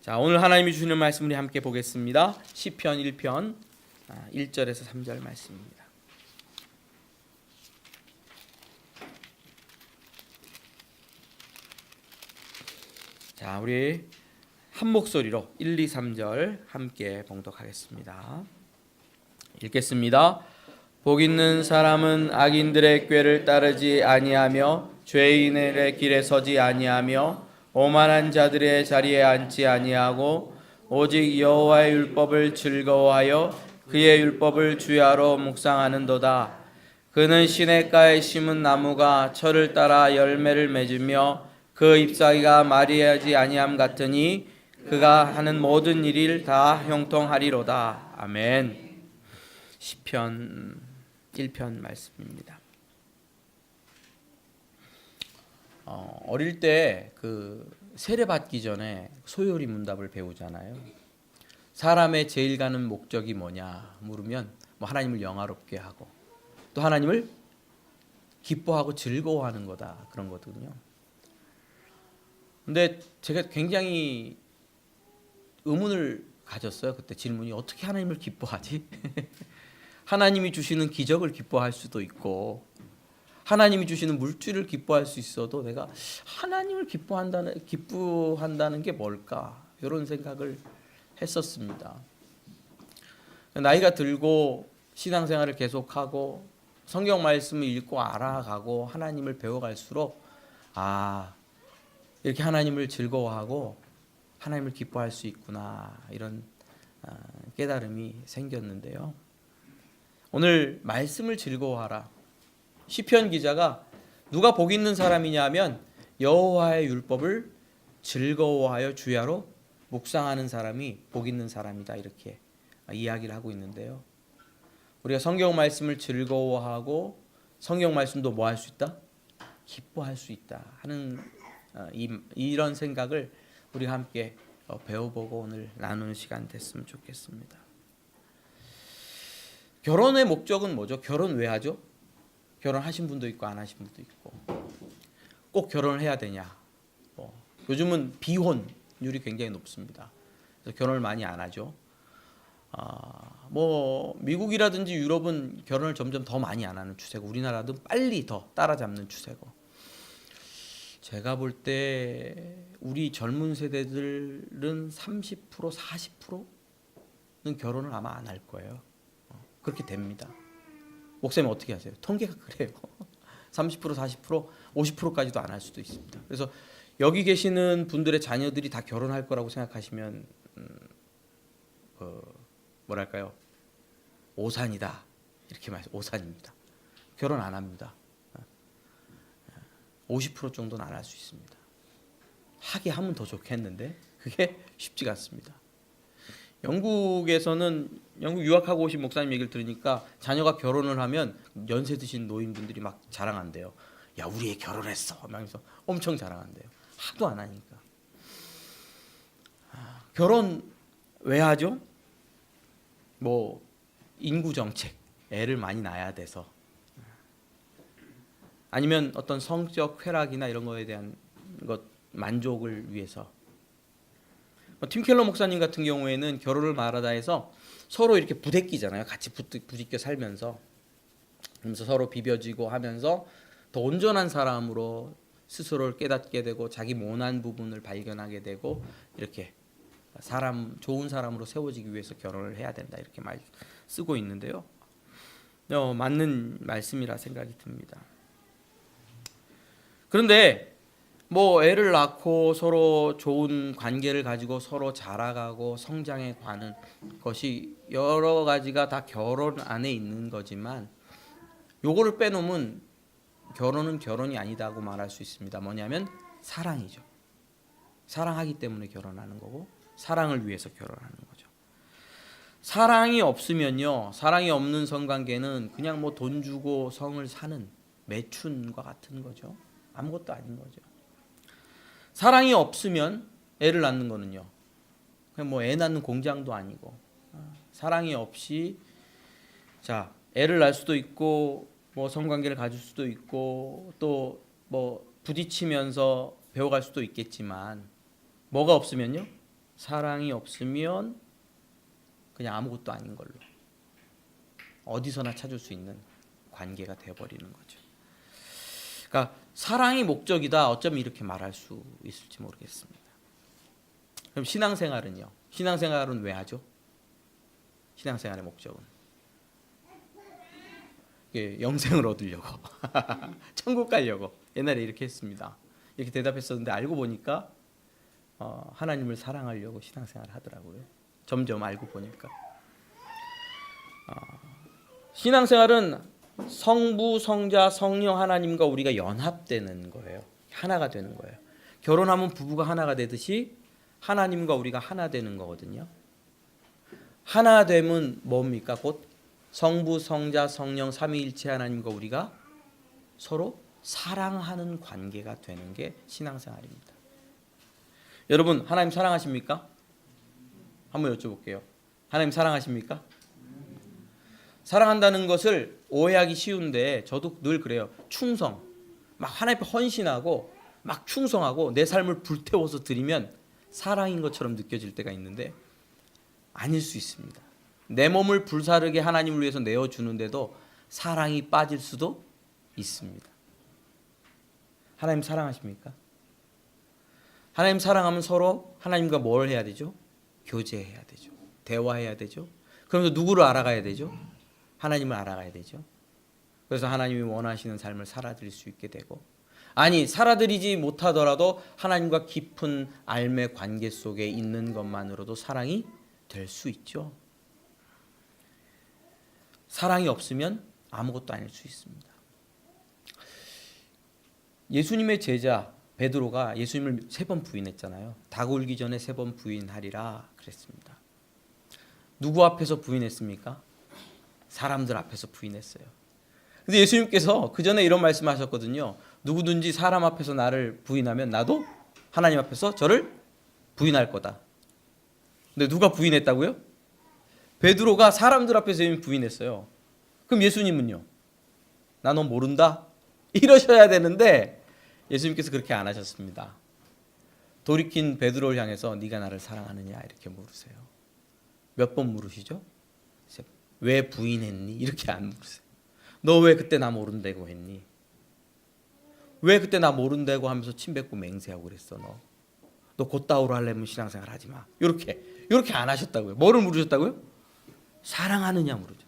자, 오늘 하나님이 주시는 말씀 우리 함께 보겠습니다. 시편 1편 1절에서 3절 말씀입니다. 자, 우리 한 목소리로 1, 2, 3절 함께 봉독하겠습니다. 읽겠습니다. 복 있는 사람은 악인들의 꾀를 따르지 아니하며 죄인의 길에 서지 아니하며 오만한 자들의 자리에 앉지 아니하고 오직 여호와의 율법을 즐거워하여 그의 율법을 주야로 묵상하는도다. 그는 시냇가에 심은 나무가 철을 따라 열매를 맺으며 그 잎사귀가 마리하지 아니함 같으니 그가 하는 모든 일을 다 형통하리로다. 아멘. 시편 1편 말씀입니다. 어릴 때 그 세례 받기 전에 소요리 문답을 배우잖아요. 사람의 제일 가는 목적이 뭐냐 물으면 뭐 하나님을 영화롭게 하고 또 하나님을 기뻐하고 즐거워하는 거다 그런 거거든요. 근데 제가 굉장히 의문을 가졌어요. 그때 질문이 어떻게 하나님을 기뻐하지? 하나님이 주시는 기적을 기뻐할 수도 있고 하나님이 주시는 물질을 기뻐할 수 있어도 내가 하나님을 기뻐한다는 게 뭘까? 이런 생각을 했었습니다. 나이가 들고 신앙생활을 계속하고 성경 말씀을 읽고 알아가고 하나님을 배워갈수록 이렇게 하나님을 즐거워하고 하나님을 기뻐할 수 있구나 이런 깨달음이 생겼는데요. 오늘 말씀을 즐거워하라. 시편 기자가 누가 복 있는 사람이냐 하면 여호와의 율법을 즐거워하여 주야로 묵상하는 사람이 복 있는 사람이다 이렇게 이야기를 하고 있는데요. 우리가 성경 말씀을 즐거워하고 성경 말씀도 뭐 할 수 있다? 기뻐할 수 있다 하는 이런 생각을 우리가 함께 배워보고 오늘 나누는 시간 됐으면 좋겠습니다. 결혼의 목적은 뭐죠? 결혼 왜 하죠? 결혼하신 분도 있고 안 하신 분도 있고 꼭 결혼을 해야 되냐? 요즘은 비혼율이 굉장히 높습니다. 그래서 결혼을 많이 안 하죠. 미국이라든지 유럽은 결혼을 점점 더 많이 안 하는 추세고 우리나라도 빨리 더 따라잡는 추세고 제가 볼 때 우리 젊은 세대들은 30% 40%는 결혼을 아마 안 할 거예요. 그렇게 됩니다. 목사님 어떻게 하세요? 통계가 그래요. 30% 40% 50%까지도 안 할 수도 있습니다. 그래서 여기 계시는 분들의 자녀들이 다 결혼할 거라고 생각하시면 뭐랄까요? 오산이다 이렇게 말해요. 오산입니다. 결혼 안 합니다. 50% 정도는 안 할 수 있습니다. 하게 하면 더 좋겠는데 그게 쉽지가 않습니다. 영국에서는 영국 유학하고 오신 목사님 얘기를 들으니까 자녀가 결혼을 하면 연세 드신 노인분들이 막 자랑한대요. 야 우리 애 결혼했어 하면서 엄청 자랑한대요. 하도 안 하니까. 결혼 왜 하죠? 인구 정책, 애를 많이 낳아야 돼서 아니면 어떤 성적 쾌락이나 이런 거에 대한 만족을 위해서. 팀 켈러 목사님 같은 경우에는 결혼을 말하다 해서 서로 이렇게 부대끼잖아요. 같이 부딪혀 살면서 그러면서 서로 비벼지고 하면서 더 온전한 사람으로 스스로를 깨닫게 되고 자기 모난 부분을 발견하게 되고 이렇게 좋은 사람으로 세워지기 위해서 결혼을 해야 된다 이렇게 말 쓰고 있는데요. 맞는 말씀이라 생각이 듭니다. 그런데 애를 낳고 서로 좋은 관계를 가지고 서로 자라가고 성장해 가는 것이 여러 가지가 다 결혼 안에 있는 거지만 요거를 빼놓으면 결혼은 결혼이 아니다고 말할 수 있습니다. 뭐냐면 사랑이죠. 사랑하기 때문에 결혼하는 거고 사랑을 위해서 결혼하는 거죠. 사랑이 없으면요. 사랑이 없는 성관계는 그냥 돈 주고 성을 사는 매춘과 같은 거죠. 아무것도 아닌 거죠. 사랑이 없으면 애를 낳는 거는요. 그냥 애 낳는 공장도 아니고 사랑이 없이 애를 낳을 수도 있고 성관계를 가질 수도 있고 또 부딪히면서 배워갈 수도 있겠지만 뭐가 없으면요? 사랑이 없으면 그냥 아무것도 아닌 걸로 어디서나 찾을 수 있는 관계가 되어버리는 거죠. 그러니까 사랑이 목적이다. 어쩌면 이렇게 말할 수 있을지 모르겠습니다. 그럼 신앙생활은요? 신앙생활은 왜 하죠? 신앙생활의 목적은 영생을 얻으려고 천국 가려고 옛날에 이렇게 했습니다. 이렇게 대답했었는데 알고 보니까 하나님을 사랑하려고 신앙생활을 하더라고요. 점점 알고 보니까 신앙생활은 성부, 성자, 성령 하나님과 우리가 연합되는 거예요. 하나가 되는 거예요. 결혼하면 부부가 하나가 되듯이 하나님과 우리가 하나 되는 거거든요. 하나 되면 뭡니까? 곧 성부, 성자, 성령 삼위일체 하나님과 우리가 서로 사랑하는 관계가 되는 게 신앙생활입니다. 여러분 하나님 사랑하십니까? 한번 여쭤볼게요. 하나님 사랑하십니까? 사랑한다는 것을 오해하기 쉬운데 저도 늘 그래요. 충성, 막 하나님 앞에 헌신하고 막 충성하고 내 삶을 불태워서 드리면 사랑인 것처럼 느껴질 때가 있는데 아닐 수 있습니다. 내 몸을 불사르게 하나님을 위해서 내어주는데도 사랑이 빠질 수도 있습니다. 하나님 사랑하십니까? 하나님 사랑하면 서로 하나님과 뭘 해야 되죠? 교제해야 되죠. 대화해야 되죠. 그러면서 누구를 알아가야 되죠? 하나님을 알아가야 되죠. 그래서 하나님이 원하시는 삶을 살아드릴 수 있게 되고, 아니 살아드리지 못하더라도 하나님과 깊은 알매 관계 속에 있는 것만으로도 사랑이 될 수 있죠. 사랑이 없으면 아무것도 아닐 수 있습니다. 예수님의 제자 베드로가 예수님을 3번 부인했잖아요. 닭 울기 전에 3번 부인하리라 그랬습니다. 누구 앞에서 부인했습니까? 사람들 앞에서 부인했어요. 근데 예수님께서 그 전에 이런 말씀하셨거든요. 누구든지 사람 앞에서 나를 부인하면 나도 하나님 앞에서 저를 부인할 거다. 근데 누가 부인했다고요? 베드로가 사람들 앞에서 이미 부인했어요. 그럼 예수님은요? 나 너 모른다? 이러셔야 되는데 예수님께서 그렇게 안 하셨습니다. 돌이킨 베드로를 향해서 네가 나를 사랑하느냐 이렇게 물으세요. 몇 번 물으시죠? 왜 부인했니? 이렇게 안 물으세요. 너 왜 그때 나 모른다고 했니? 왜 그때 나 모른다고 하면서 침 뱉고 맹세하고 그랬어? 너 곧다우로 하려면 신앙생활 하지 마. 이렇게 안 하셨다고요. 뭐를 물으셨다고요? 사랑하느냐 물으셨다.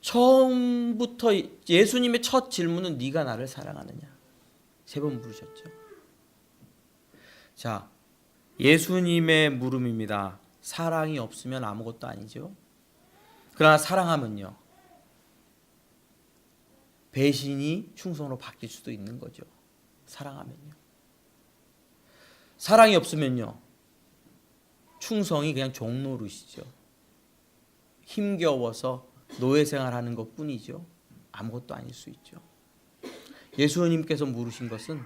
처음부터 예수님의 첫 질문은 네가 나를 사랑하느냐 3번 물으셨죠. 자, 예수님의 물음입니다. 사랑이 없으면 아무것도 아니죠. 그러나 사랑하면요, 배신이 충성으로 바뀔 수도 있는 거죠. 사랑하면요. 사랑이 없으면요, 충성이 그냥 종노릇이죠. 힘겨워서 노예생활하는 것뿐이죠. 아무것도 아닐 수 있죠. 예수님께서 물으신 것은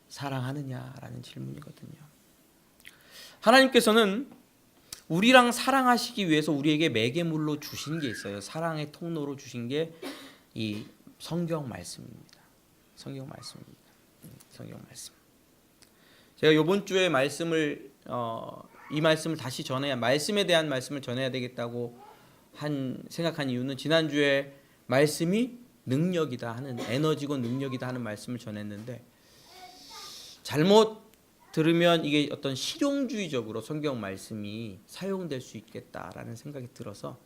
사랑하느냐라는 질문이거든요. 하나님께서는 우리랑 사랑하시기 위해서 우리에게 매개물로 주신 게 있어요. 사랑의 통로로 주신 게 이 성경 말씀입니다. 성경 말씀입니다. 성경 말씀. 제가 이번 주에 말씀을 이 말씀을 다시 전해야, 말씀에 대한 말씀을 전해야 되겠다고 생각한 이유는 지난주에 말씀이 능력이다 하는, 에너지고 능력이다 하는 말씀을 전했는데 잘못 들으면 이게 어떤 실용주의적으로 성경 말씀이 사용될 수 있겠다라는 생각이 들어서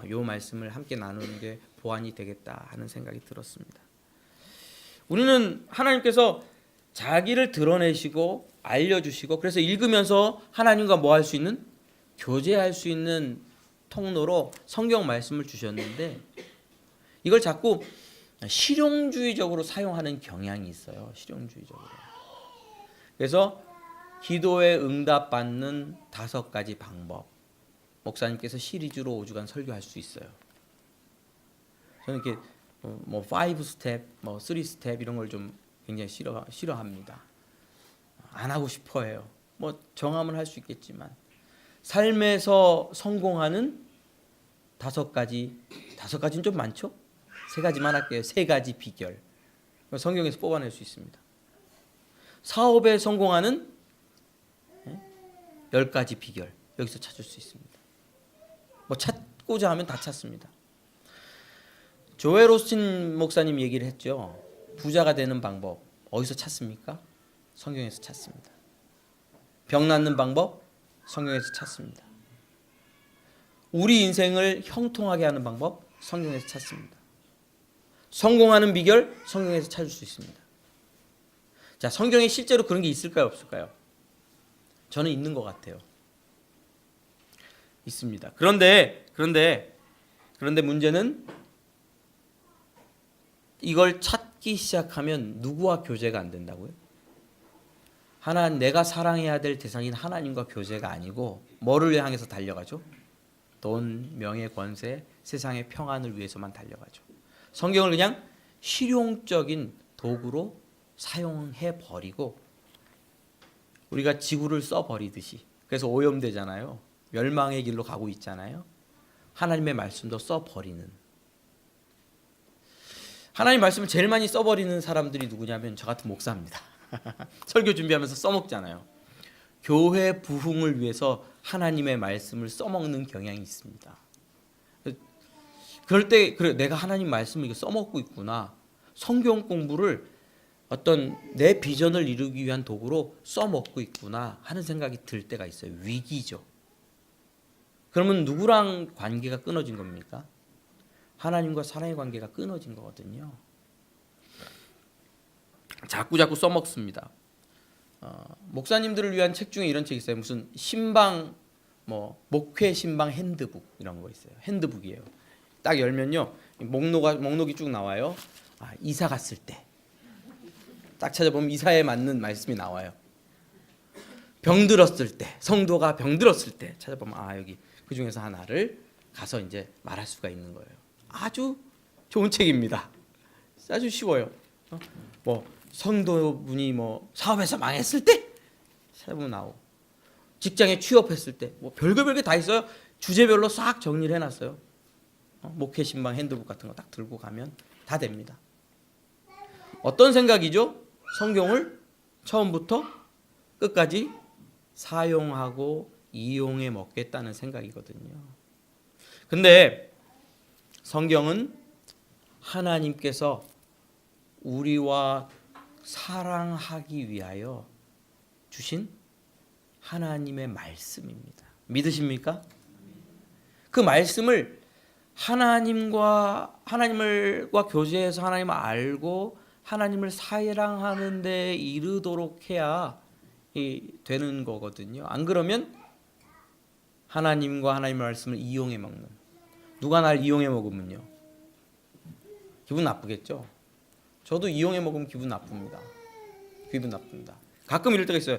이 말씀을 함께 나누는 게 보완이 되겠다 하는 생각이 들었습니다. 우리는 하나님께서 자기를 드러내시고 알려주시고, 그래서 읽으면서 하나님과 뭐 할 수 있는, 교제할 수 있는 통로로 성경 말씀을 주셨는데 이걸 자꾸 실용주의적으로 사용하는 경향이 있어요. 실용주의적으로. 그래서 기도에 응답받는 5가지 방법, 목사님께서 시리즈로 5주간 설교할 수 있어요. 저는 이렇게 뭐 5스텝, 뭐 3스텝 이런 걸 좀 굉장히 싫어합니다. 안 하고 싶어해요. 뭐 정함을 할 수 있겠지만 삶에서 성공하는 5가지는 좀 많죠? 3가지만 할게요. 3가지 비결. 성경에서 뽑아낼 수 있습니다. 사업에 성공하는 10가지 비결 여기서 찾을 수 있습니다. 뭐 찾고자 하면 다 찾습니다. 조엘 오스틴 목사님 얘기를 했죠. 부자가 되는 방법 어디서 찾습니까? 성경에서 찾습니다. 병 낫는 방법 성경에서 찾습니다. 우리 인생을 형통하게 하는 방법 성경에서 찾습니다. 성공하는 비결 성경에서 찾을 수 있습니다. 자, 성경에 실제로 그런 게 있을까요, 없을까요? 저는 있는 것 같아요. 있습니다. 그런데 문제는 이걸 찾기 시작하면 누구와 교제가 안 된다고요? 내가 사랑해야 될 대상인 하나님과 교제가 아니고 뭐를 향해서 달려가죠? 돈, 명예, 권세, 세상의 평안을 위해서만 달려가죠. 성경을 그냥 실용적인 도구로 사용해 버리고 우리가 지구를 써버리듯이, 그래서 오염되잖아요. 멸망의 길로 가고 있잖아요. 하나님의 말씀도 써버리는, 하나님 말씀을 제일 많이 써버리는 사람들이 누구냐면 저 같은 목사입니다. 설교 준비하면서 써먹잖아요. 교회 부흥을 위해서 하나님의 말씀을 써먹는 경향이 있습니다. 그럴 때 그래, 내가 하나님 말씀을 써먹고 있구나. 성경 공부를 어떤 내 비전을 이루기 위한 도구로 써먹고 있구나 하는 생각이 들 때가 있어요. 위기죠. 그러면 누구랑 관계가 끊어진 겁니까? 하나님과 사람의 관계가 끊어진 거거든요. 자꾸 써먹습니다. 목사님들을 위한 책 중에 이런 책 있어요. 무슨 신방, 목회 신방 핸드북 이런 거 있어요. 핸드북이에요. 딱 열면요 목록이 쭉 나와요. 이사 갔을 때 딱 찾아보면 이사에 맞는 말씀이 나와요. 병들었을 때, 성도가 병들었을 때 찾아보면 여기 그 중에서 하나를 가서 이제 말할 수가 있는 거예요. 아주 좋은 책입니다. 아주 쉬워요. 성도분이 사업에서 망했을 때 찾아보면 나오고, 직장에 취업했을 때 별거 다 있어요. 주제별로 싹 정리를 해놨어요. 목회 신방 핸드북 같은 거 딱 들고 가면 다 됩니다. 어떤 생각이죠? 성경을 처음부터 끝까지 사용하고 이용해 먹겠다는 생각이거든요. 근데 성경은 하나님께서 우리와 사랑하기 위하여 주신 하나님의 말씀입니다. 믿으십니까? 그 말씀을 하나님과 교제해서 하나님을 알고 하나님을 사랑하는 데 이르도록 해야 되는 거거든요. 안 그러면 하나님과 하나님의 말씀을 이용해 먹는, 누가 날 이용해 먹으면요 기분 나쁘겠죠. 저도 이용해 먹으면 기분 나쁩니다. 가끔 이럴 때가 있어요.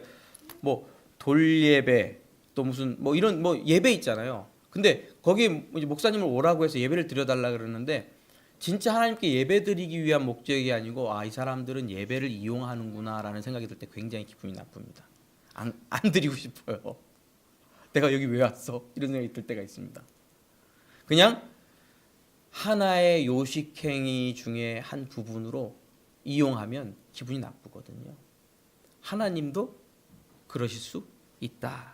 돌예배 또 무슨 이런 예배 있잖아요. 근데 거기에 목사님을 오라고 해서 예배를 드려달라 그러는데 진짜 하나님께 예배드리기 위한 목적이 아니고 이 사람들은 예배를 이용하는구나라는 생각이 들 때 굉장히 기분이 나쁩니다. 안 드리고 싶어요. 내가 여기 왜 왔어? 이런 생각이 들 때가 있습니다. 그냥 하나의 요식행위 중에 한 부분으로 이용하면 기분이 나쁘거든요. 하나님도 그러실 수 있다.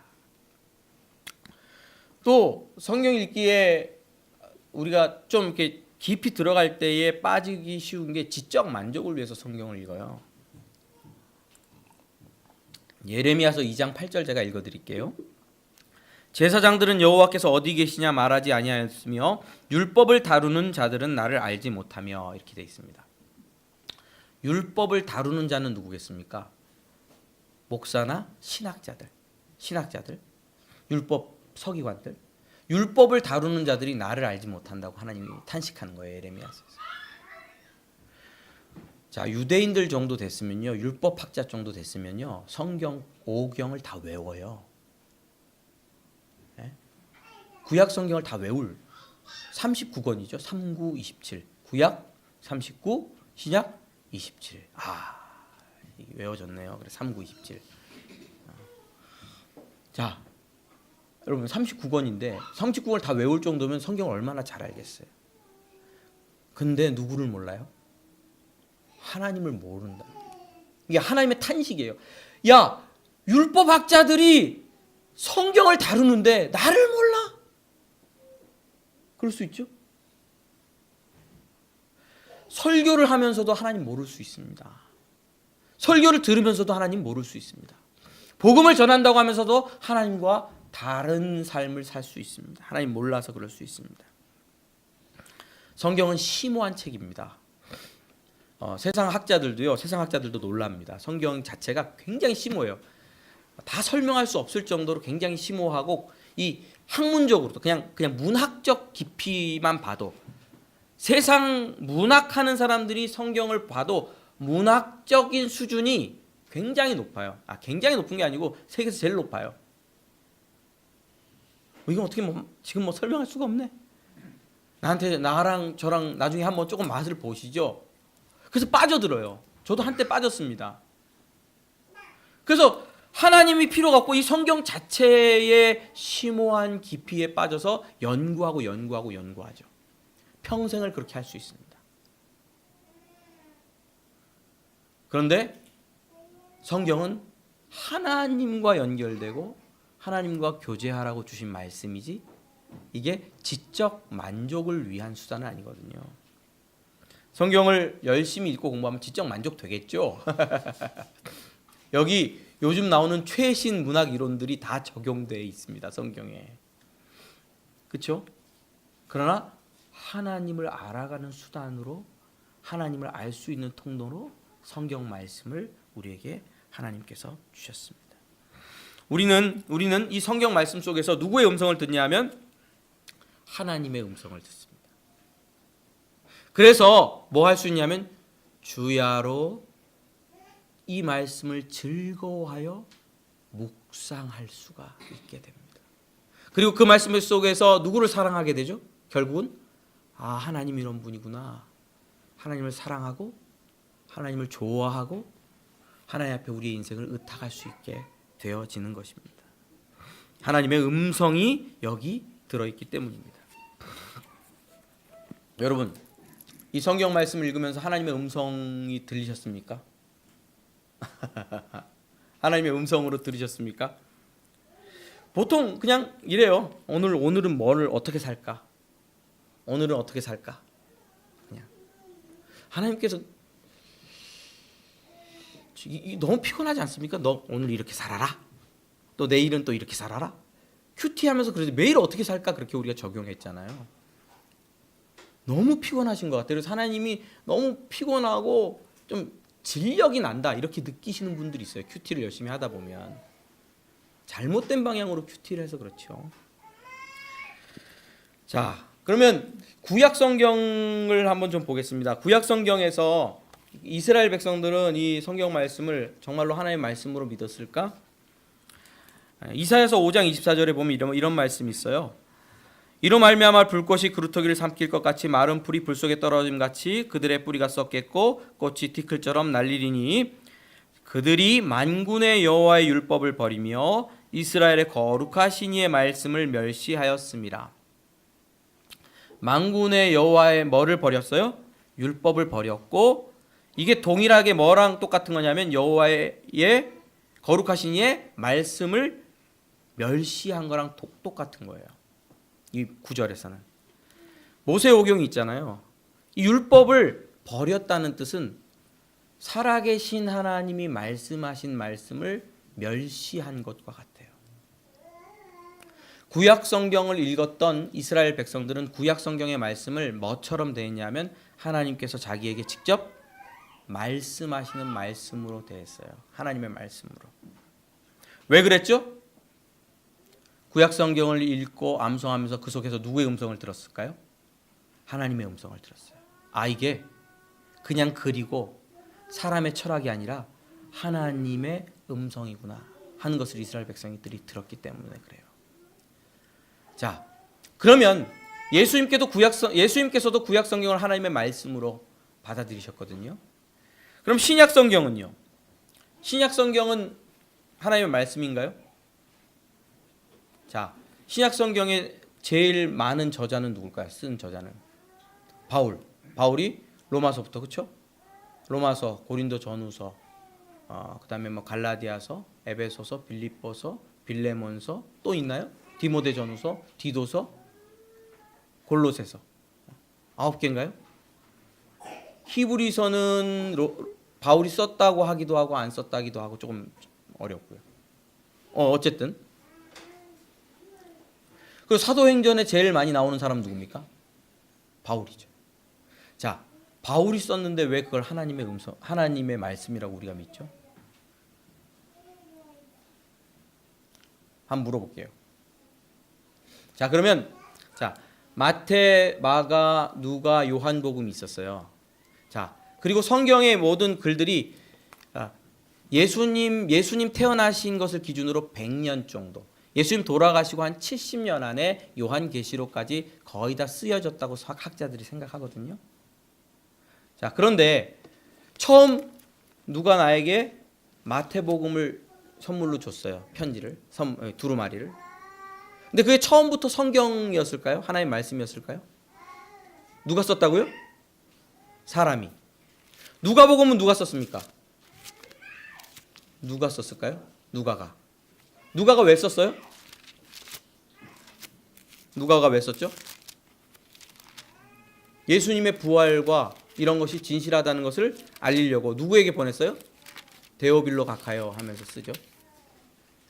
또 성경 읽기에 우리가 좀 이렇게 깊이 들어갈 때에 빠지기 쉬운 게 지적 만족을 위해서 성경을 읽어요. 예레미야서 2장 8절 제가 읽어드릴게요. 제사장들은 여호와께서 어디 계시냐 말하지 아니하였으며 율법을 다루는 자들은 나를 알지 못하며, 이렇게 되어 있습니다. 율법을 다루는 자는 누구겠습니까? 목사나 신학자들, 율법 서기관들, 율법을 다루는 자들이 나를 알지 못한다고 하나님이 탄식하는 거예요. 예레미야서. 자, 유대인들 정도 됐으면요, 율법학자 정도 됐으면요, 성경 5경을 다 외워요. 네? 구약 성경을 다 외울 39권이죠. 39, 27. 구약 39, 신약 27. 외워졌네요. 그래 39, 27. 자, 여러분 39권인데 39권을 다 외울 정도면 성경을 얼마나 잘 알겠어요. 근데 누구를 몰라요? 하나님을 모른다. 이게 하나님의 탄식이에요. 야, 율법학자들이 성경을 다루는데 나를 몰라? 그럴 수 있죠. 설교를 하면서도 하나님 모를 수 있습니다. 설교를 들으면서도 하나님 모를 수 있습니다. 복음을 전한다고 하면서도 하나님과 다른 삶을 살 수 있습니다. 하나님 몰라서 그럴 수 있습니다. 성경은 심오한 책입니다. 세상 학자들도 놀랍니다. 성경 자체가 굉장히 심오해요. 다 설명할 수 없을 정도로 굉장히 심오하고, 이 학문적으로도 그냥 문학적 깊이만 봐도, 세상 문학하는 사람들이 성경을 봐도 문학적인 수준이 굉장히 높아요. 굉장히 높은 게 아니고 세계에서 제일 높아요. 이건 어떻게 지금 설명할 수가 없네. 나랑 저랑 나중에 한번 조금 맛을 보시죠. 그래서 빠져들어요. 저도 한때 빠졌습니다. 그래서 하나님이 필요가 없고 이 성경 자체의 심오한 깊이에 빠져서 연구하죠. 평생을 그렇게 할 수 있습니다. 그런데 성경은 하나님과 연결되고 하나님과 교제하라고 주신 말씀이지, 이게 지적 만족을 위한 수단은 아니거든요. 성경을 열심히 읽고 공부하면 지적 만족 되겠죠. 여기 요즘 나오는 최신 문학 이론들이 다 적용되어 있습니다, 성경에. 그렇죠? 그러나 하나님을 알아가는 수단으로, 하나님을 알 수 있는 통로로 성경 말씀을 우리에게 하나님께서 주셨습니다. 우리는 이 성경 말씀 속에서 누구의 음성을 듣냐 하면 하나님의 음성을 듣습니다. 그래서 뭐 할 수 있냐면 주야로 이 말씀을 즐거워하여 묵상할 수가 있게 됩니다. 그리고 그 말씀 속에서 누구를 사랑하게 되죠? 결국은 하나님 이런 분이구나. 하나님을 사랑하고 하나님을 좋아하고 하나님 앞에 우리의 인생을 의탁할 수 있게 되어지는 것입니다. 하나님의 음성이 여기 들어있기 때문입니다. 여러분, 이 성경 말씀을 읽으면서 하나님의 음성이 들리셨습니까? 하나님의 음성으로 들으셨습니까? 보통 그냥 이래요. 오늘은 뭐를 어떻게 살까? 오늘은 어떻게 살까? 그냥 하나님께서 너무 피곤하지 않습니까? 너 오늘 이렇게 살아라. 또 내일은 또 이렇게 살아라. 큐티하면서 그래서 매일 어떻게 살까 그렇게 우리가 적용했잖아요. 너무 피곤하신 것 같아요. 그래서 하나님이 너무 피곤하고 좀 진력이 난다 이렇게 느끼시는 분들이 있어요. 큐티를 열심히 하다 보면 잘못된 방향으로 큐티를 해서 그렇죠. 자, 그러면 구약 성경을 한번 좀 보겠습니다. 구약 성경에서 이스라엘 백성들은 이 성경 말씀을 정말로 하나님의 말씀으로 믿었을까? 이사야서 5장 24절에 보면 이런 말씀이 있어요. 이로 말미암아 불꽃이 그루터기를 삼킬 것 같이 마른 풀이 불 속에 떨어짐 같이 그들의 뿌리가 썩겠고 꽃이 티끌처럼 날리리니 그들이 만군의 여호와의 율법을 버리며 이스라엘의 거룩하신 이의 말씀을 멸시하였습니다. 만군의 여호와의 뭐를 버렸어요? 율법을 버렸고, 이게 동일하게 뭐랑 똑같은 거냐면 여호와의 거룩하신 이의 말씀을 멸시한 거랑 똑같은 거예요. 이 구절에서는 모세오경이 있잖아요. 이 율법을 버렸다는 뜻은 살아계신 하나님이 말씀하신 말씀을 멸시한 것과 같아요. 구약 성경을 읽었던 이스라엘 백성들은 구약 성경의 말씀을 뭐처럼 대했냐면 하나님께서 자기에게 직접 말씀하시는 말씀으로 대했어요. 하나님의 말씀으로. 왜 그랬죠? 구약 성경을 읽고 암송하면서 그 속에서 누구의 음성을 들었을까요? 하나님의 음성을 들었어요. 이게 그냥 글이고 사람의 철학이 아니라 하나님의 음성이구나 하는 것을 이스라엘 백성들이 들었기 때문에 그래요. 자, 그러면 예수님께서도 구약 성경을 하나님의 말씀으로 받아들이셨거든요. 그럼 신약 성경은요? 신약 성경은 하나님의 말씀인가요? 자, 신약 성경의 제일 많은 저자는 누굴까요? 쓴 저자는 바울이 로마서부터, 그렇죠? 로마서, 고린도 전후서, 그다음에 갈라디아서, 에베소서, 빌립보서, 빌레몬서, 또 있나요? 디모데전후서, 디도서, 골로새서. 9개인가요? 히브리서는 바울이 썼다고 하기도 하고 안 썼다기도 하고 조금 어렵고요. 어쨌든 그 사도행전에 제일 많이 나오는 사람 누굽니까? 바울이죠. 자, 바울이 썼는데 왜 그걸 하나님의 음성, 하나님의 말씀이라고 우리가 믿죠? 한번 물어볼게요. 자, 그러면 자, 마태, 마가, 누가, 요한복음이 있었어요. 자, 그리고 성경의 모든 글들이 예수님 태어나신 것을 기준으로 100년 정도, 예수님 돌아가시고 한 70년 안에 요한계시록까지 거의 다 쓰여졌다고 학자들이 생각하거든요. 자, 그런데 처음 누가 나에게 마태복음을 선물로 줬어요. 편지를, 두루마리를. 근데 그게 처음부터 성경이었을까요? 하나님의 말씀이었을까요? 누가 썼다고요? 사람이. 누가복음은 누가 썼습니까? 누가 썼을까요? 누가가 왜 썼어요? 누가가 왜 썼죠? 예수님의 부활과 이런 것이 진실하다는 것을 알리려고 누구에게 보냈어요? 데오빌로 각하여 하면서 쓰죠.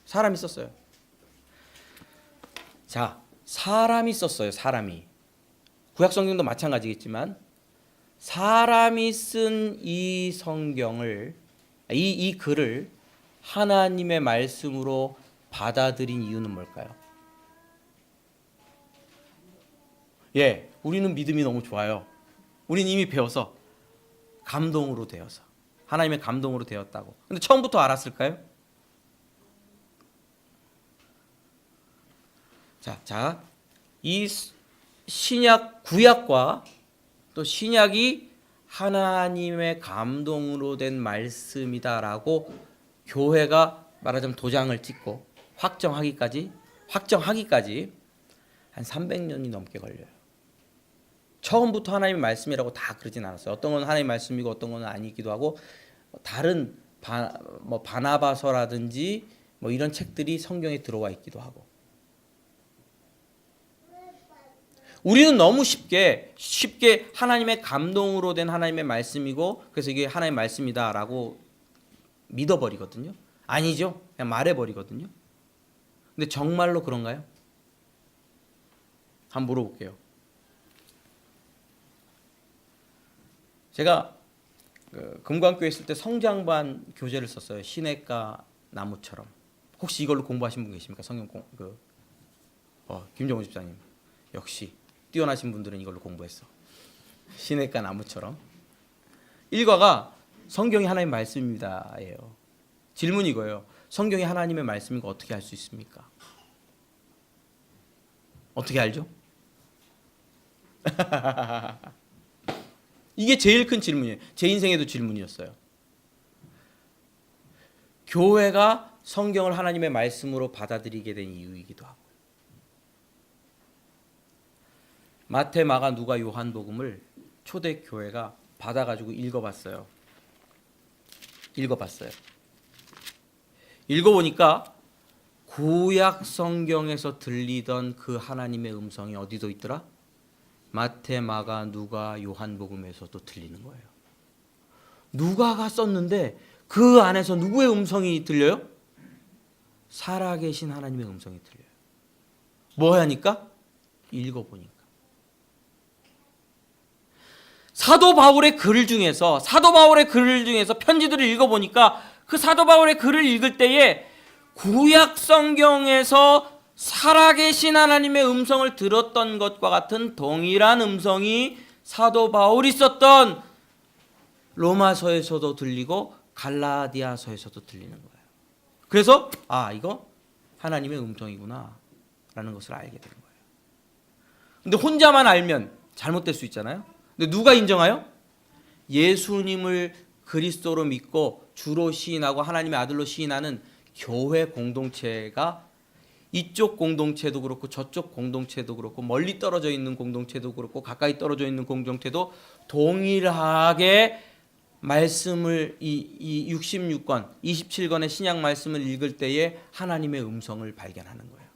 사람이 썼어요. 자, 사람이 썼어요. 사람이. 구약성경도 마찬가지겠지만 사람이 쓴 이 성경을, 이 글을 하나님의 말씀으로 받아들인 이유는 뭘까요? 예, 우리는 믿음이 너무 좋아요. 우리는 이미 배워서 감동으로 되어서 하나님의 감동으로 되었다고. 근데 처음부터 알았을까요? 자, 이 신약 구약과 또 신약이 하나님의 감동으로 된 말씀이다라고 교회가 말하자면 도장을 찍고 확정하기까지 한 300년이 넘게 걸려요. 처음부터 하나님의 말씀이라고 다 그러진 않았어요. 어떤 건 하나님의 말씀이고 어떤 건 아니기도 하고, 다른 바나바서라든지 이런 책들이 성경에 들어와 있기도 하고. 우리는 너무 쉽게 하나님의 감동으로 된 하나님의 말씀이고 그래서 이게 하나님의 말씀이다라고 믿어버리거든요. 아니죠. 그냥 말해버리거든요. 근데 정말로 그런가요? 한번 물어볼게요. 제가 금광교회 있을 때 성장반 교재를 썼어요. 시냇가 나무처럼. 혹시 이걸로 공부하신 분 계십니까? 성경 김정우 집사님. 역시 뛰어나신 분들은 이걸로 공부했어. 시냇가 나무처럼. 1과가 성경이 하나님의 말씀입니다예요. 질문이 이거예요. 성경이 하나님의 말씀인 거 어떻게 알 수 있습니까? 어떻게 알죠? 이게 제일 큰 질문이에요. 제 인생에도 질문이었어요. 교회가 성경을 하나님의 말씀으로 받아들이게 된 이유이기도 하고. 마태, 마가, 누가, 요한복음을 초대교회가 받아가지고 읽어봤어요. 읽어보니까 구약 성경에서 들리던 그 하나님의 음성이 어디도 있더라? 마태, 마가, 누가, 요한복음에서도 들리는 거예요. 누가가 썼는데 그 안에서 누구의 음성이 들려요? 살아계신 하나님의 음성이 들려요. 뭐 하니까? 읽어보니까. 사도 바울의 글 중에서 편지들을 읽어보니까 그 사도 바울의 글을 읽을 때에 구약 성경에서 살아계신 하나님의 음성을 들었던 것과 같은 동일한 음성이 사도 바울이 썼던 로마서에서도 들리고 갈라디아서에서도 들리는 거예요. 그래서 이거 하나님의 음성이구나 라는 것을 알게 된 거예요. 근데 혼자만 알면 잘못될 수 있잖아요. 근데 누가 인정하여? 예수님을 그리스도로 믿고 주로 시인하고 하나님의 아들로 시인하는 교회 공동체가 이쪽 공동체도 그렇고 저쪽 공동체도 그렇고 멀리 떨어져 있는 공동체도 그렇고 가까이 떨어져 있는 공동체도 동일하게 말씀을 이 66권, 27권의 신약 말씀을 읽을 때에 하나님의 음성을 발견하는 거예요.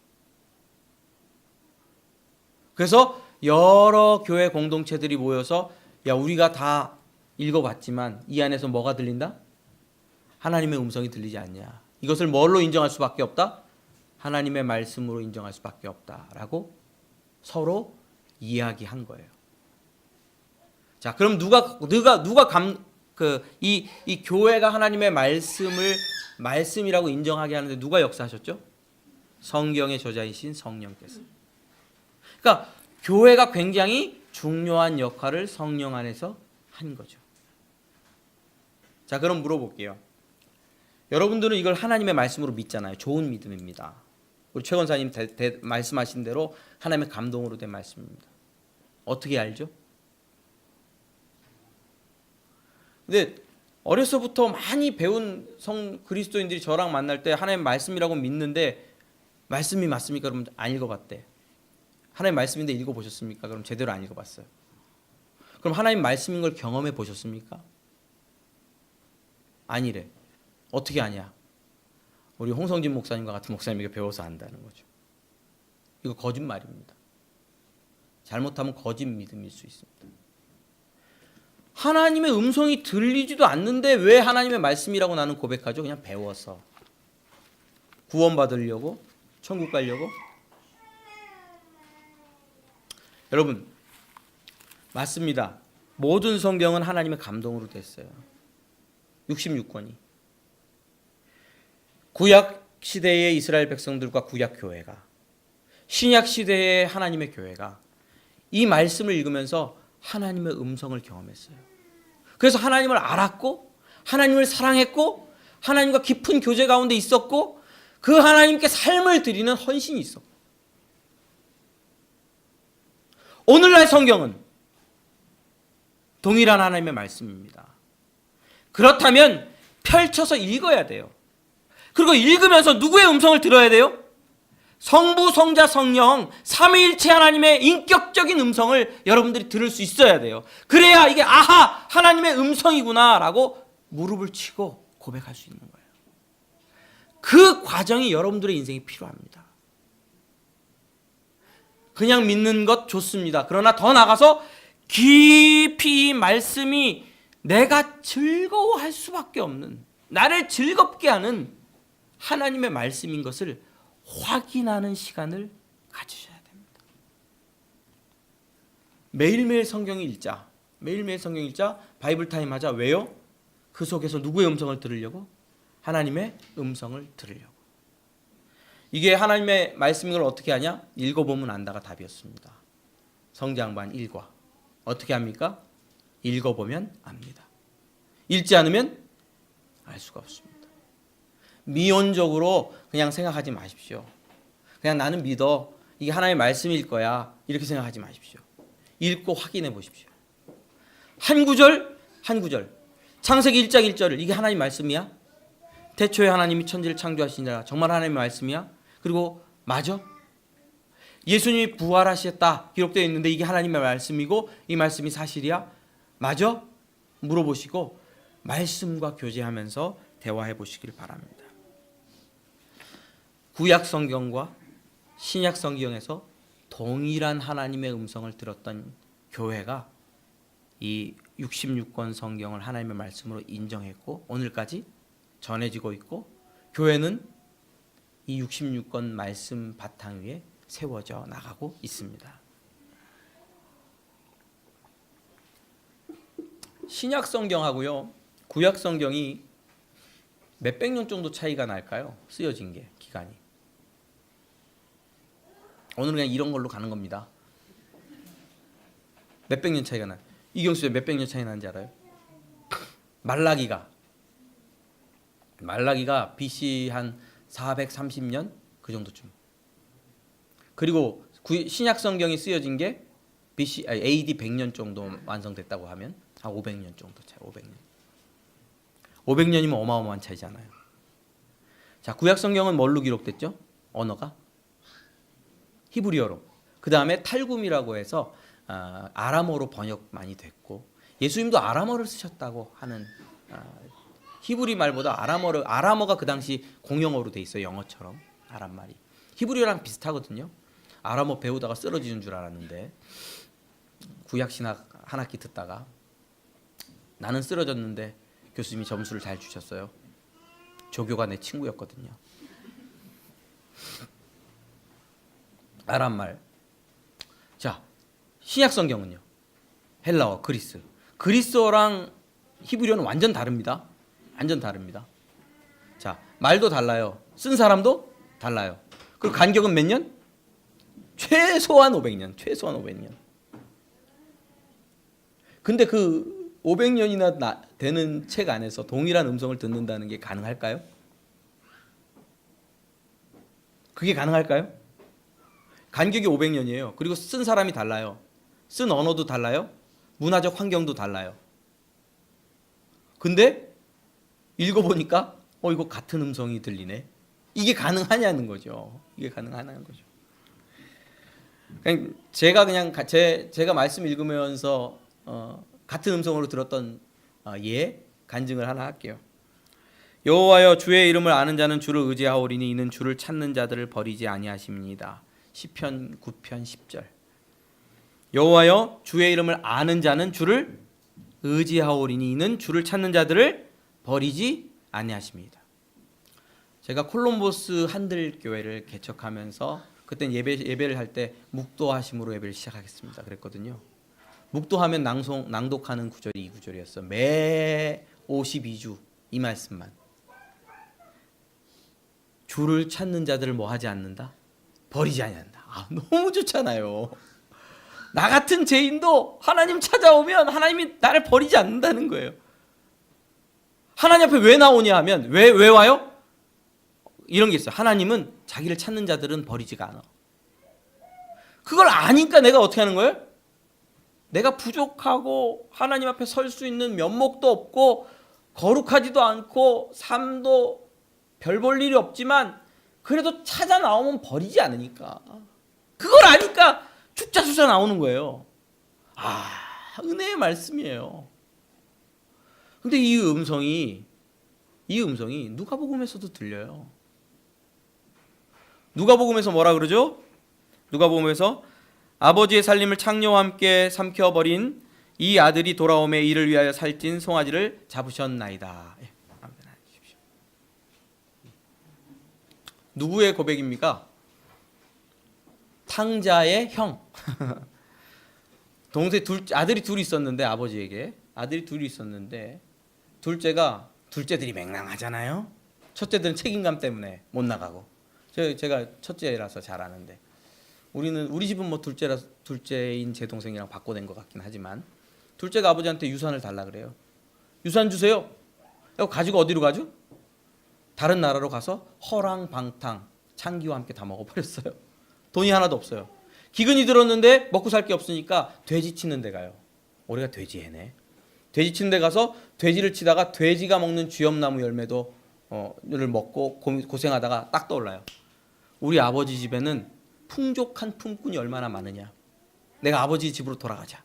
그래서 여러 교회 공동체들이 모여서 야, 우리가 다 읽어봤지만 이 안에서 뭐가 들린다? 하나님의 음성이 들리지 않냐. 이것을 뭘로 인정할 수밖에 없다? 하나님의 말씀으로 인정할 수밖에 없다라고 서로 이야기한 거예요. 자, 그럼 이 교회가 하나님의 말씀을 말씀이라고 인정하게 하는데 누가 역사하셨죠? 성경의 저자이신 성령께서. 그러니까 교회가 굉장히 중요한 역할을 성령 안에서 한 거죠. 자, 그럼 물어볼게요. 여러분들은 이걸 하나님의 말씀으로 믿잖아요. 좋은 믿음입니다. 우리 최 권사님 말씀하신 대로 하나님의 감동으로 된 말씀입니다. 어떻게 알죠? 근데 어려서부터 많이 배운 그리스도인들이 저랑 만날 때 하나님 말씀이라고 믿는데 말씀이 맞습니까? 그러면 안 읽어봤대. 하나님 말씀인데 읽어보셨습니까? 그럼 제대로 안 읽어봤어요. 그럼 하나님 말씀인 걸 경험해 보셨습니까? 아니래. 어떻게 아냐? 우리 홍성진 목사님과 같은 목사님에게 배워서 안다는 거죠. 이거 거짓말입니다. 잘못하면 거짓 믿음일 수 있습니다. 하나님의 음성이 들리지도 않는데 왜 하나님의 말씀이라고 나는 고백하죠? 그냥 배워서. 구원받으려고? 천국 가려고? 여러분, 맞습니다. 모든 성경은 하나님의 감동으로 됐어요. 66권이. 구약 시대의 이스라엘 백성들과 구약 교회가, 신약 시대의 하나님의 교회가 이 말씀을 읽으면서 하나님의 음성을 경험했어요. 그래서 하나님을 알았고 하나님을 사랑했고 하나님과 깊은 교제 가운데 있었고 그 하나님께 삶을 드리는 헌신이 있었고, 오늘날 성경은 동일한 하나님의 말씀입니다. 그렇다면 펼쳐서 읽어야 돼요. 그리고 읽으면서 누구의 음성을 들어야 돼요? 성부, 성자, 성령 삼위일체 하나님의 인격적인 음성을 여러분들이 들을 수 있어야 돼요. 그래야 이게 아하, 하나님의 음성이구나 라고 무릎을 치고 고백할 수 있는 거예요. 그 과정이 여러분들의 인생에 필요합니다. 그냥 믿는 것 좋습니다. 그러나 더 나아가서 깊이 이 말씀이 내가 즐거워할 수밖에 없는, 나를 즐겁게 하는 하나님의 말씀인 것을 확인하는 시간을 가지셔야 됩니다. 매일매일 성경 읽자. 매일매일 성경 읽자. 바이블 타임 하자. 왜요? 그 속에서 누구의 음성을 들으려고? 하나님의 음성을 들으려고. 이게 하나님의 말씀인 걸 어떻게 하냐? 읽어보면 안다가 답이었습니다. 성경반 1과. 어떻게 합니까? 읽어보면 압니다. 읽지 않으면 알 수가 없습니다. 미온적으로 그냥 생각하지 마십시오. 그냥 나는 믿어. 이게 하나님의 말씀일 거야. 이렇게 생각하지 마십시오. 읽고 확인해 보십시오. 한 구절 한 구절. 창세기 1장 1절을 이게 하나님 말씀이야? 태초에 하나님이 천지를 창조하시니라. 정말 하나님의 말씀이야? 그리고 맞아? 예수님이 부활하셨다 기록되어 있는데 이게 하나님의 말씀이고 이 말씀이 사실이야? 맞아? 물어보시고 말씀과 교제하면서 대화해 보시길 바랍니다. 구약 성경과 신약 성경에서 동일한 하나님의 음성을 들었던 교회가 이 66권 성경을 하나님의 말씀으로 인정했고 오늘까지 전해지고 있고, 교회는 이 66권 말씀 바탕 위에 세워져 나가고 있습니다. 신약 성경하고요 구약 성경이 몇백 년 정도 차이가 날까요? 쓰여진 게 기간이. 오늘은 그냥 이런 걸로 가는 겁니다. 몇백 년 차이가 나요. 이경수에 몇백 년 차이 나는지 알아요? 말라기가 BC 한 430년 그 정도쯤. 그리고 신약 성경이 쓰여진 게 AD 100년 정도 완성됐다고 하면 한 500년 정도 차이. 500년이면 어마어마한 차이잖아요. 자, 구약 성경은 뭘로 기록됐죠? 언어가 히브리어로. 그 다음에 탈굼이라고 해서 아람어로 번역 많이 됐고, 예수님도 아람어를 쓰셨다고 하는 히브리 말보다 아람어가 그 당시 공용어로 돼 있어요. 영어처럼 아람 말이 히브리어랑 비슷하거든요. 아람어 배우다가 쓰러지는 줄 알았는데 구약 신학 한 학기 듣다가 나는 쓰러졌는데 교수님이 점수를 잘 주셨어요. 조교가 내 친구였거든요. 아람 말. 자, 신약 성경은요. 헬라어, 그리스어랑 히브리어는 완전 다릅니다. 완전 다릅니다. 자, 말도 달라요. 쓴 사람도 달라요. 그리고 간격은 몇 년? 최소한 500년. 최소한 500년. 근데 그 500년이나 되는 책 안에서 동일한 음성을 듣는다는 게 가능할까요? 그게 가능할까요? 간격이 500년이에요. 그리고 쓴 사람이 달라요. 쓴 언어도 달라요. 문화적 환경도 달라요. 근데 읽어보니까 이거 같은 음성이 들리네. 이게 가능하냐는 거죠. 이게 가능하냐는 거죠. 제가 말씀 읽으면서 같은 음성으로 들었던 간증을 하나 할게요. 여호와여 주의 이름을 아는 자는 주를 의지하오리니 이는 주를 찾는 자들을 버리지 아니하십니다. 시편 9편 10절. 여호와여 주의 이름을 아는 자는 주를 의지하오리니 이는 주를 찾는 자들을 버리지 아니하십니다. 제가 콜롬보스 한들교회를 개척하면서 그때 예배를 할 때 묵도하심으로 예배를 시작하겠습니다 그랬거든요. 묵도하면 낭독하는 구절이 이 구절이었어. 매 52주 이 말씀만. 주를 찾는 자들을 뭐 하지 않는다? 버리지 아니한다. 너무 좋잖아요. 나 같은 죄인도 하나님 찾아오면 하나님이 나를 버리지 않는다는 거예요. 하나님 앞에 왜 나오냐 하면 왜 와요? 이런 게 있어요. 하나님은 자기를 찾는 자들은 버리지가 않아. 그걸 아니까 내가 어떻게 하는 거예요? 내가 부족하고 하나님 앞에 설 수 있는 면목도 없고 거룩하지도 않고 삶도 별 볼 일이 없지만 그래도 찾아 나오면 버리지 않으니까. 그걸 아니까 죽자수자 나오는 거예요. 은혜의 말씀이에요. 근데 이 음성이 누가복음에서도 들려요. 누가복음에서 뭐라 그러죠? 누가복음에서 아버지의 살림을 창녀와 함께 삼켜버린 이 아들이 돌아오매 이를 위하여 살찐 송아지를 잡으셨나이다. 누구의 고백입니까? 탕자의 형. 아들이 둘이 있었는데 아버지에게 아들이 둘이 있었는데 둘째들이 맹랑하잖아요. 첫째들은 책임감 때문에 못 나가고 제가 첫째라서 잘 아는데 우리 집은 뭐 둘째인 제 동생이랑 바꿔낸 것 같긴 하지만 둘째가 아버지한테 유산을 달라 그래요. 유산 주세요. 가지고 어디로 가죠? 다른 나라로 가서 허랑방탕 창기와 함께 다 먹어버렸어요. 돈이 하나도 없어요. 기근이 들었는데 먹고 살 게 없으니까 돼지 치는 데 가요. 우리가 돼지해네. 돼지 치는 데 가서 돼지를 치다가 돼지가 먹는 쥐엄나무 열매도 를 먹고 고생하다가 딱 떠올라요. 우리 아버지 집에는 풍족한 품꾼이 얼마나 많으냐. 내가 아버지 집으로 돌아가자.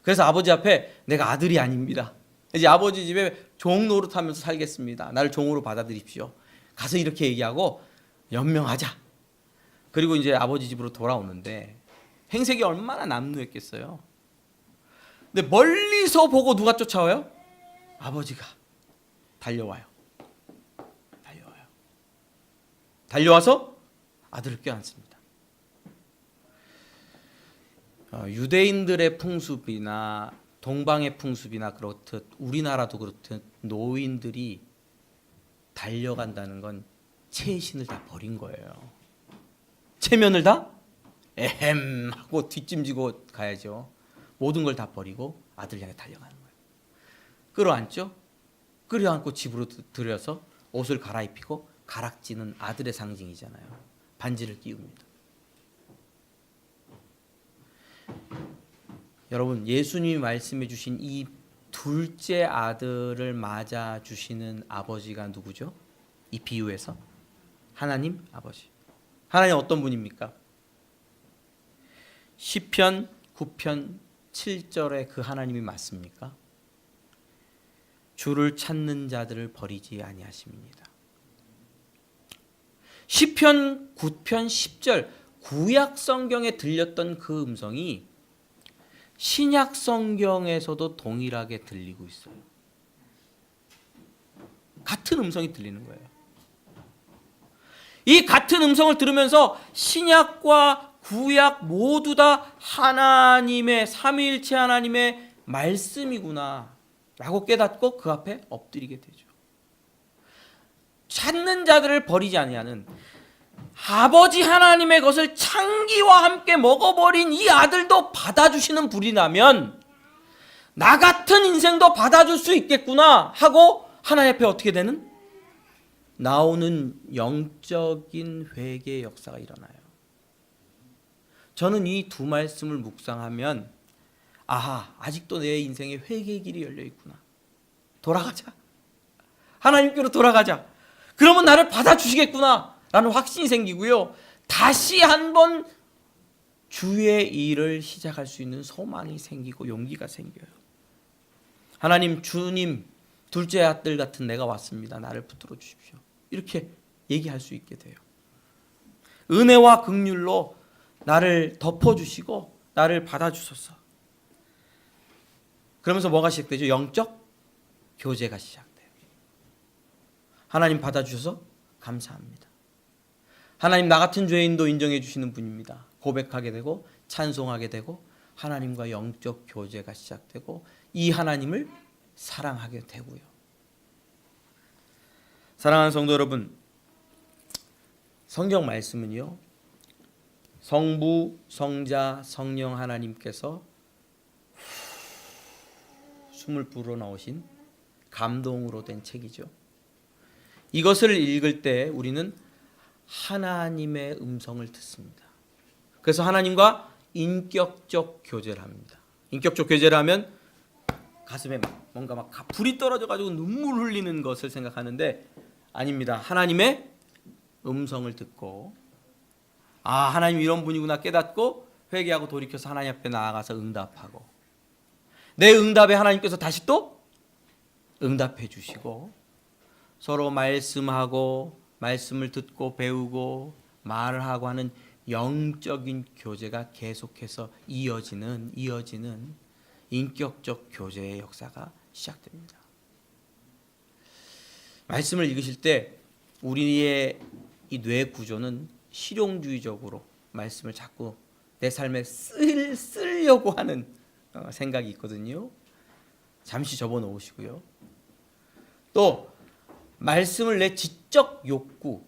그래서 아버지 앞에 내가 아들이 아닙니다. 이제 아버지 집에 종 노릇하면서 살겠습니다. 나를 종으로 받아들입시오. 가서 이렇게 얘기하고 연명하자. 그리고 이제 아버지 집으로 돌아오는데 행색이 얼마나 남루했겠어요. 근데 멀리서 보고 누가 쫓아와요? 아버지가 달려와요. 달려와서 아들을 껴안습니다. 유대인들의 풍습이나 동방의 풍습이나 그렇듯 우리나라도 그렇듯 노인들이 달려간다는 건 체신을 다 버린 거예요. 체면을 다 에헴 하고 뒷짐지고 가야죠. 모든 걸 다 버리고 아들 향해 달려가는 거예요. 끌어안죠. 끌어안고 집으로 들여서 옷을 갈아입히고 가락지는 아들의 상징이잖아요. 반지를 끼웁니다. 여러분 예수님이 말씀해 주신 이 둘째 아들을 맞아 주시는 아버지가 누구죠? 이 비유에서 하나님 아버지. 하나님 어떤 분입니까? 시편 9편 7절에 그 하나님이 맞습니까? 주를 찾는 자들을 버리지 아니하심이니이다. 시편 9편 10절 구약 성경에 들렸던 그 음성이 신약 성경에서도 동일하게 들리고 있어요. 같은 음성이 들리는 거예요. 이 같은 음성을 들으면서 신약과 구약 모두 다 하나님의 삼위일체 하나님의 말씀이구나 라고 깨닫고 그 앞에 엎드리게 되죠. 찾는 자들을 버리지 아니하는 아버지 하나님의 것을 창기와 함께 먹어버린 이 아들도 받아주시는 불이 나면 나 같은 인생도 받아줄 수 있겠구나 하고 하나님 앞에 어떻게 되는? 나오는 영적인 회개의 역사가 일어나요. 저는 이 두 말씀을 묵상하면 아하, 아직도 내 인생에 회개의 길이 열려있구나. 돌아가자. 하나님께로 돌아가자. 그러면 나를 받아주시겠구나 라는 확신이 생기고요. 다시 한번 주의 일을 시작할 수 있는 소망이 생기고 용기가 생겨요. 하나님, 주님, 둘째 아들 같은 내가 왔습니다. 나를 붙들어 주십시오. 이렇게 얘기할 수 있게 돼요. 은혜와 긍휼로 나를 덮어주시고 나를 받아주소서. 그러면서 뭐가 시작되죠? 영적 교제가 시작돼요. 하나님 받아주셔서 감사합니다. 하나님, 나 같은 죄인도 인정해 주시는 분입니다. 고백하게 되고 찬송하게 되고 하나님과 영적 교제가 시작되고 이 하나님을 사랑하게 되고요. 사랑하는 성도 여러분, 성경 말씀은요, 성부, 성자, 성령 하나님께서 숨을 불어넣으신 감동으로 된 책이죠. 이것을 읽을 때 우리는 하나님의 음성을 듣습니다. 그래서 하나님과 인격적 교제를 합니다. 인격적 교제를 하면 가슴에 뭔가 막 불이 떨어져가지고 눈물 흘리는 것을 생각하는데 아닙니다. 하나님의 음성을 듣고 하나님 이런 분이구나 깨닫고 회개하고 돌이켜서 하나님 앞에 나아가서 응답하고 내 응답에 하나님께서 다시 또 응답해 주시고 서로 말씀하고 말씀을 듣고 배우고 말을 하고 하는 영적인 교제가 계속해서 이어지는 인격적 교제의 역사가 시작됩니다. 말씀을 읽으실 때 우리의 이 뇌 구조는 실용주의적으로 말씀을 자꾸 내 삶에 쓰려고 하는 생각이 있거든요. 잠시 접어놓으시고요. 또 말씀을 내 지적 욕구,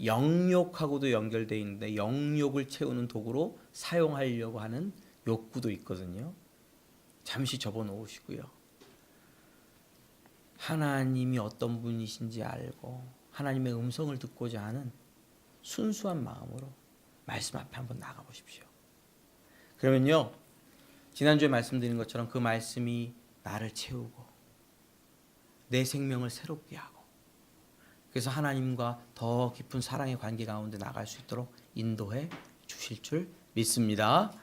영욕하고도 연결되어 있는데 영욕을 채우는 도구로 사용하려고 하는 욕구도 있거든요. 잠시 접어놓으시고요. 하나님이 어떤 분이신지 알고 하나님의 음성을 듣고자 하는 순수한 마음으로 말씀 앞에 한번 나가보십시오. 그러면요, 지난주에 말씀드린 것처럼 그 말씀이 나를 채우고 내 생명을 새롭게 하고 그래서 하나님과 더 깊은 사랑의 관계 가운데 나갈 수 있도록 인도해 주실 줄 믿습니다.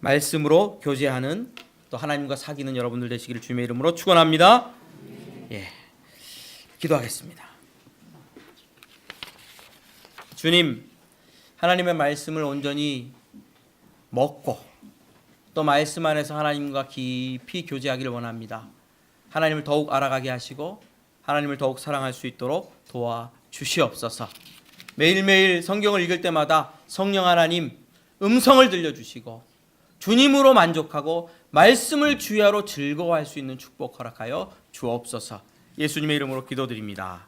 말씀으로 교제하는 또 하나님과 사귀는 여러분들 되시기를 주님의 이름으로 축원합니다. 기도하겠습니다. 주님, 하나님의 말씀을 온전히 먹고 또 말씀 안에서 하나님과 깊이 교제하기를 원합니다. 하나님을 더욱 알아가게 하시고 하나님을 더욱 사랑할 수 있도록 도와주시옵소서. 매일매일 성경을 읽을 때마다 성령 하나님 음성을 들려주시고 주님으로 만족하고 말씀을 주야로 즐거워할 수 있는 축복 허락하여 주옵소서. 예수님의 이름으로 기도드립니다.